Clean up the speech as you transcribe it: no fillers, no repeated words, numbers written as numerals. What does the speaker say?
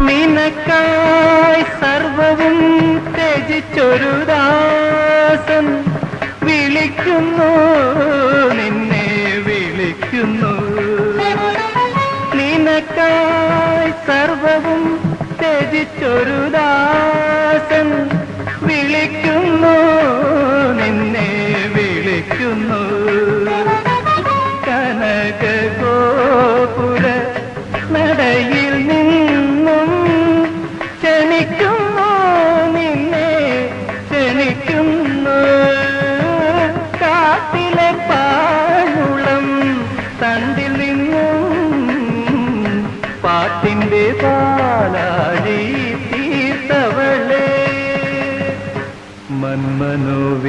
നിനക്കായി സർവവും ത്യജിച്ചൊരു ദാസൻ വിളിക്കുന്നു, നിന്നെ വിളിക്കുന്നു. നിനക്കായി സർവവും ത്യജിച്ചൊരു ദാസൻ വിളിക്കുന്നു, നിന്നെ വിളിക്കുന്നു. കനകഗോപുര നടയിൽ നിന്നും ക്ഷണിക്കുന്നു, നിന്നെ ക്ഷണിക്കുന്നു. കാട്ടിലെ പാഴുളം തണ്ടിൽ നിന്നും പാട്ടിന്റെ പാലാഴി തീർത്തവളെ, മന്മനോവീണയിൽ